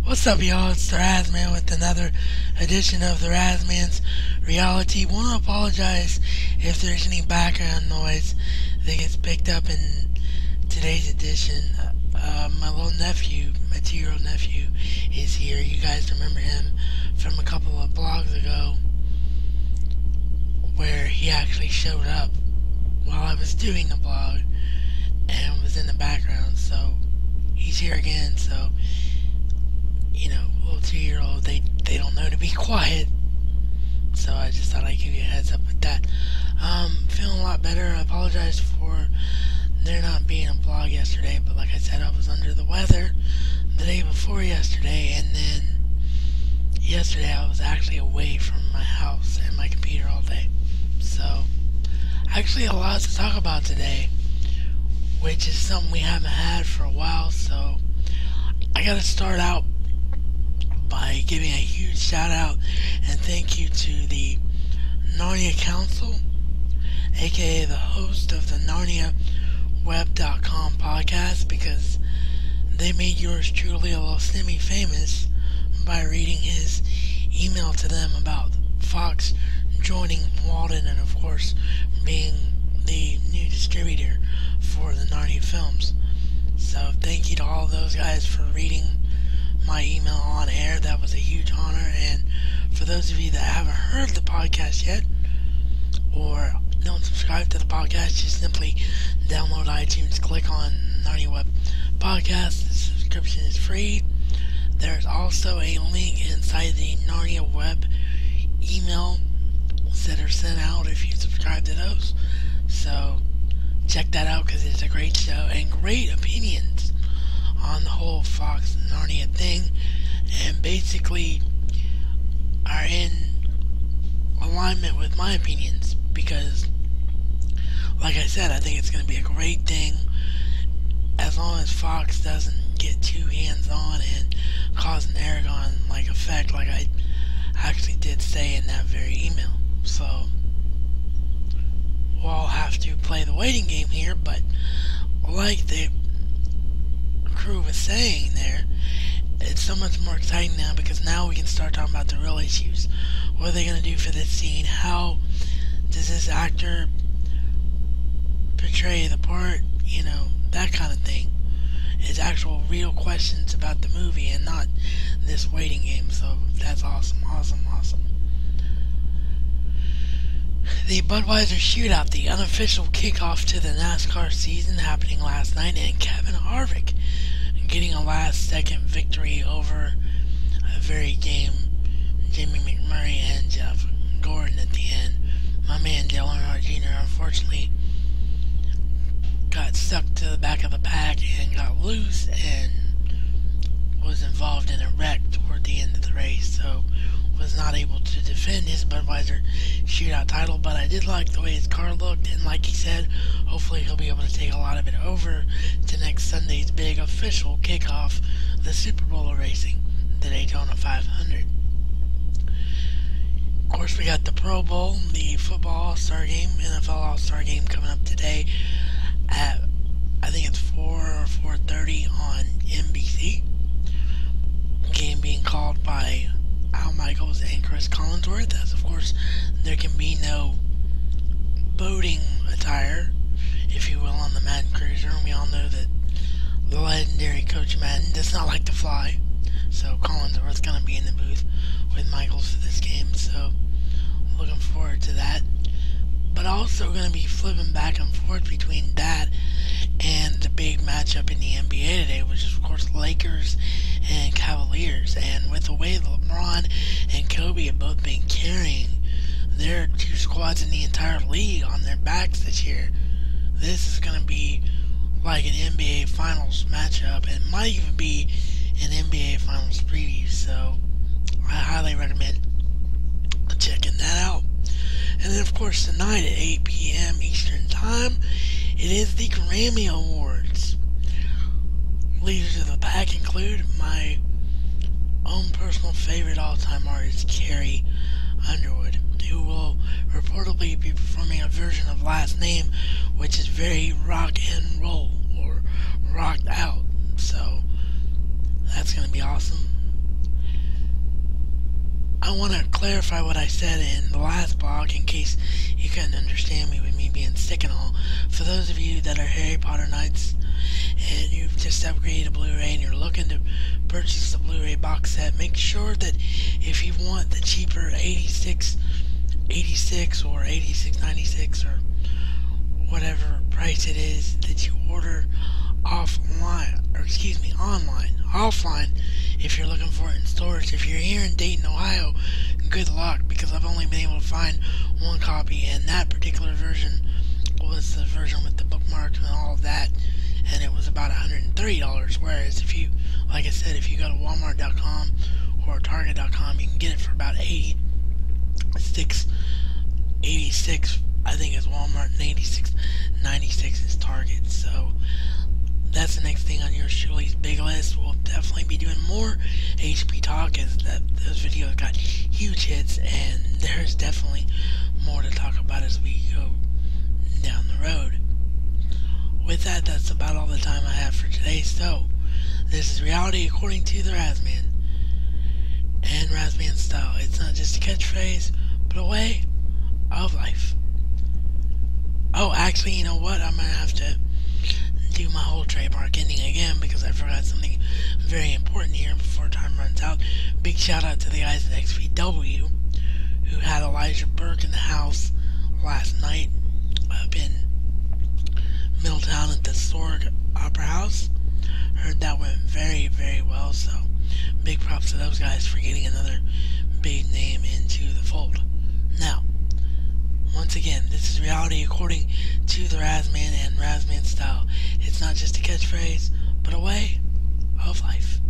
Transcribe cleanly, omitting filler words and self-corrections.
What's up, y'all? It's the RazMan with another edition of the RazMansReality. Want to apologize if there's any background noise that gets picked up in today's edition. My little nephew, my 2-year-old nephew, is here. You guys remember him from a couple of blogs ago where he actually showed up while I was doing the blog and was in the background. So he's here again. So little 2-year-old, they don't know to be quiet. So I just thought I'd give you a heads up with that. Feeling a lot better. I apologize for there not being a blog yesterday, but like I said, I was under the weather the day before yesterday, and then yesterday I was actually away from my house and my computer all day. So actually a lot to talk about today, which is something we haven't had for a while. So I gotta start out by giving a huge shout out and thank you to the Narnia Council, aka the host of the NarniaWeb.com podcast, because they made yours truly a little semi-famous by reading his email to them about Fox joining Walden and of course being the new distributor for the Narnia films. So thank you to all those guys for reading my email on air. That was a huge honor. And for those of you that haven't heard the podcast yet or don't subscribe to the podcast, just simply download iTunes, click on Narnia Web Podcast. The subscription is free. There's also a link inside the Narnia Web email that are sent out if you subscribe to those. So check that out because it's a great show and great opinions on the whole Fox Narnia thing, and basically are in alignment with my opinions, because like I said, I think it's going to be a great thing as long as Fox doesn't get too hands-on and cause an Aragon-like effect, like I actually did say in that very email. So we'll all have to play the waiting game here, but like the crew was saying there, it's so much more exciting now because now we can start talking about the real issues. What are they going to do for this scene? How does this actor portray the part? That kind of thing. It's actual real questions about the movie and not this waiting game. So that's awesome. The Budweiser Shootout, the unofficial kickoff to the NASCAR season, happening last night, and Kevin Harvick getting a last-second victory over a very game Jimmy McMurray and Jeff Gordon at the end. My man Dale Earnhardt Jr. unfortunately got stuck to the back of the pack and got loose and was involved in a wreck toward the end of the race, so was not able to defend his Budweiser Shootout title. But I did like the way his car looked, and like he said, hopefully he'll be able to take a lot of it over to next Sunday's big official kickoff, the Super Bowl of racing, the Daytona 500. Of course, we got the Pro Bowl, the football All-Star Game, NFL All-Star Game coming up today at, I think it's 4 or 4:30 on NBC. Game being called by Al Michaels and Chris Collinsworth, as of course there can be no boating attire, if you will, on the Madden Cruiser, and we all know that the legendary Coach Madden does not like to fly, so Collinsworth's going to be in the booth with Michaels for this game, so looking forward to that. But also going to be flipping back and forth between that and the big matchup in the NBA today, which is of course Lakers and Cavaliers. And with the way LeBron and Kobe have both been carrying their two squads in the entire league on their backs this year, this is going to be like an NBA Finals matchup, and might even be an NBA Finals preview. So I highly recommend checking that out. And then of course tonight at 8 p.m. Eastern Time, it is the Grammy Awards. Leaders of the pack include my own personal favorite all-time artist, Carrie Underwood, who will reportedly be performing a version of Last Name, which is very rock and roll, or rocked out. So that's going to be awesome. I want to clarify what I said in the last blog in case you couldn't understand me with me being sick and all. For those of you that are Harry Potter Knights and you've just upgraded a Blu-ray and you're looking to purchase the Blu-ray box set, make sure that if you want the cheaper 86 or 86.96 or whatever price it is, that you order offline, offline if you're looking for it in stores. If you're here in Dayton, Ohio, good luck, because I've only been able to find one copy, and that particular version was the version with the bookmarks and all of that, and it was about $130, whereas if you, like I said, if you go to walmart.com or target.com, you can get it for about 86 I think is Walmart, and 86.96 is Target. So that's the next thing on yours truly's big list. We'll definitely be doing more HP talk, as those videos got huge hits, and there's definitely more to talk about as we go down the road. With that, that's about all the time I have for today. So this is reality according to the Razman and Razman style. It's not just a catchphrase, but a way of life. Oh, actually, you know what? I'm gonna have to do my whole trademark ending again because I forgot something very important here before time runs out. Big shout out to the guys at XPW who had Elijah Burke in the house last night up in Middletown at the Historic Opera House. Heard that went very, very well, so big props to those guys for getting another big name into the fold. Now, once again, this is reality according to the Razman and Razman style. It's not just a catchphrase, but a way of life.